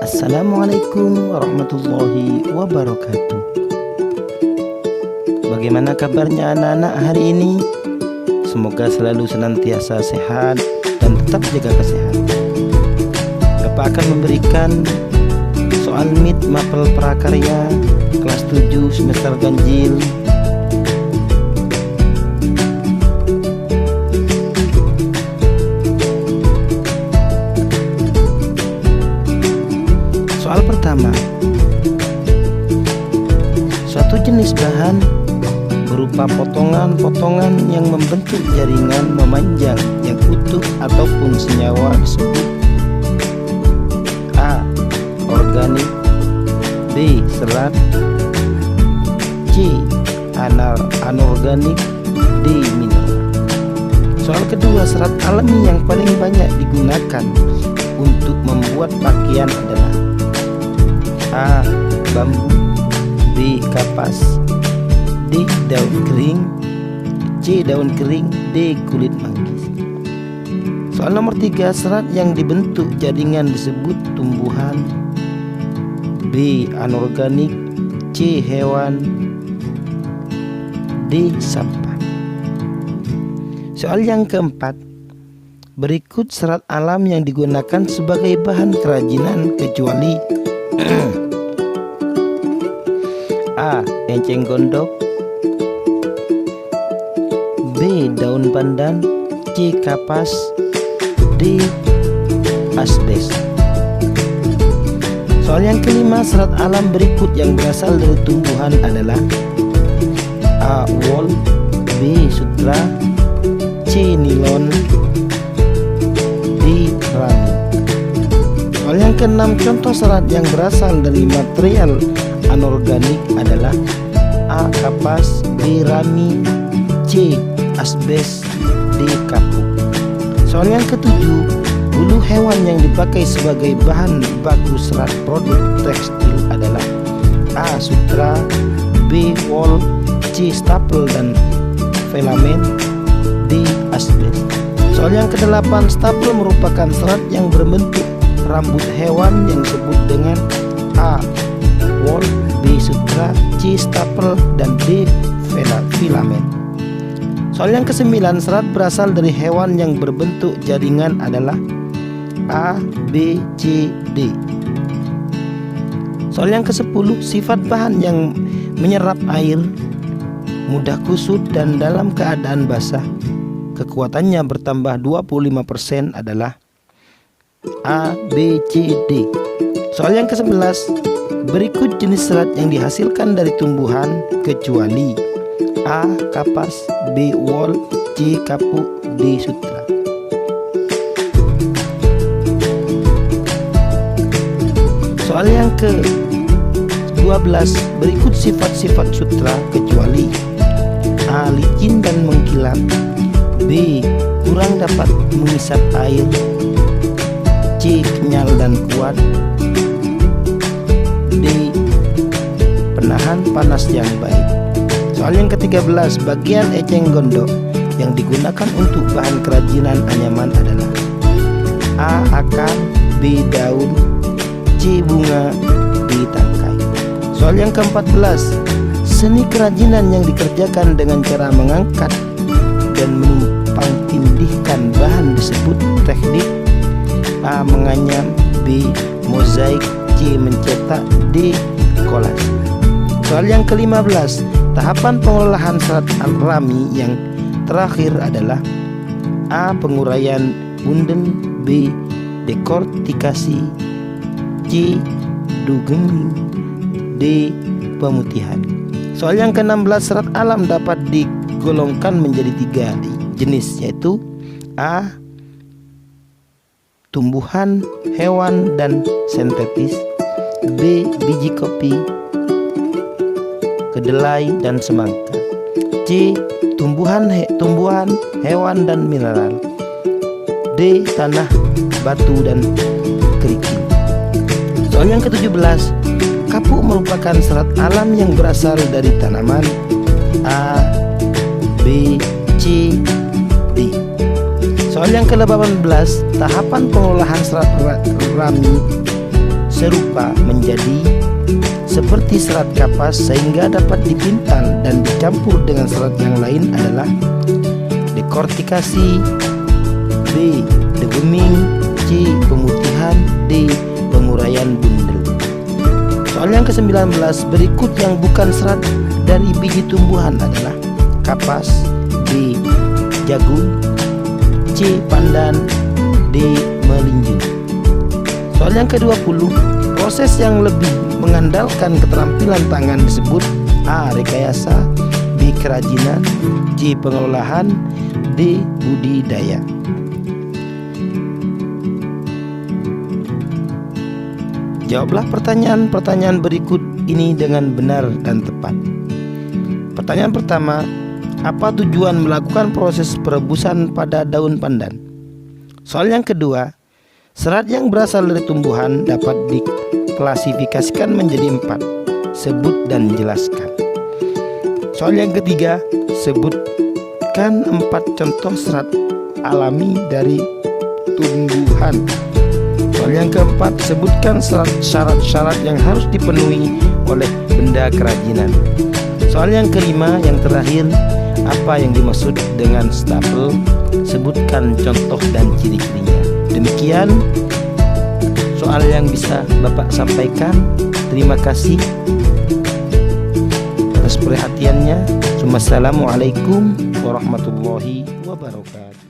Assalamualaikum warahmatullahi wabarakatuh. Bagaimana kabarnya anak-anak hari ini? Semoga selalu senantiasa sehat dan tetap jaga kesehatan. Bapak akan memberikan soal MIT Mapel Prakarya kelas 7 semester ganjil. Soal pertama, suatu jenis bahan berupa potongan-potongan yang membentuk jaringan memanjang yang utuh ataupun senyawa disebut A. Organik, B. Serat, C. Anorganik, D. Mineral. Soal kedua, serat alami yang paling banyak digunakan untuk membuat pakaian adalah A. Bambu, B. Kapas, D. Daun kering, C. Daun kering, D. Kulit manggis. Soal nomor 3, serat yang dibentuk jaringan disebut tumbuhan, B. Anorganik, C. Hewan, D. sampah. Soal yang keempat, berikut serat alam yang digunakan sebagai bahan kerajinan kecuali A. Enceng gondok, B. Daun pandan, C. Kapas, D. Asbes. Soal yang kelima, serat alam berikut yang berasal dari tumbuhan adalah A. Wol, B. Sutra, C. Nilon, D. rami. Soal yang keenam, contoh serat yang berasal dari material anorganik adalah A. Kapas, B. Rami, C. Asbes, D. kapuk. Soal yang ketujuh, bulu hewan yang dipakai sebagai bahan baku serat produk tekstil adalah A. Sutra, B. Wol, C. Staple dan filamen, D. Asbes. Soal yang kedelapan, staple merupakan serat yang berbentuk rambut hewan yang disebut dengan A. Wol, B. Sutra, C. Staple, dan D. filamen. Soal yang kesembilan, serat berasal dari hewan yang berbentuk jaringan adalah A, B, C, D. Soal yang ke-10, sifat bahan yang menyerap air, mudah kusut dan dalam keadaan basah, kekuatannya bertambah 25% adalah A, B, C, D. Soal yang ke-11, berikut jenis serat yang dihasilkan dari tumbuhan kecuali A. Kapas, B. Wol, C. Kapuk, D. Sutra. Soal yang ke-12, berikut sifat-sifat sutra kecuali A. Licin dan mengkilap, B. Kurang dapat mengisap air, C. Kenyal dan kuat, D. Penahan panas yang baik. Soal yang ke-13, bagian eceng gondok yang digunakan untuk bahan kerajinan anyaman adalah A. Akar, B. Daun, C. Bunga, D. Tangkai. Soal yang ke-14, seni kerajinan yang dikerjakan dengan cara mengangkat dan menumpang tindihkan bahan disebut teknik A. Menganyam, B. Mozaik, C. Mencetak, D. kolase. Soal yang ke-15, tahapan pengolahan serat rami yang terakhir adalah A. Penguraian bunden, B. Dekortikasi, C. Dugeng, D. Pemutihan. Soal yang ke-16, serat alam dapat digolongkan menjadi 3 jenis, yaitu A. Tumbuhan, hewan, dan sintetis, B. Biji kopi, kedelai, dan semangka, C. Tumbuhan, hewan, dan mineral, D. Tanah, batu, dan kerikil. Soal yang ke-17, kapuk merupakan serat alam yang berasal dari tanaman A, B, C, D. Soal yang ke-18, tahapan pengolahan serat rami serupa menjadi seperti serat kapas sehingga dapat dipintal dan dicampur dengan serat yang lain adalah dekortikasi, B. deguming, C. pemutihan, D. penguraian bundel. Soal yang ke-19, berikut yang bukan serat dari biji tumbuhan adalah kapas, B. jagung, C. pandan, D. melinju. Soal yang ke-20, proses yang lebih mengandalkan keterampilan tangan disebut A. rekayasa, B. kerajinan, C. pengolahan, D. budidaya. Jawablah pertanyaan-pertanyaan berikut ini dengan benar dan tepat. Pertanyaan pertama, apa tujuan melakukan proses perebusan pada daun pandan? Soal yang kedua, serat yang berasal dari tumbuhan dapat diklasifikasikan menjadi 4. Sebut dan jelaskan. Soal yang ketiga, sebutkan 4 contoh serat alami dari tumbuhan. Soal yang keempat, sebutkan syarat-syarat yang harus dipenuhi oleh benda kerajinan. Soal yang kelima, yang terakhir, apa yang dimaksud dengan stapel? Sebutkan contoh dan ciri-cirinya. Demikian soal yang bisa Bapak sampaikan. Terima kasih atas perhatiannya. Wassalamualaikum warahmatullahi wabarakatuh.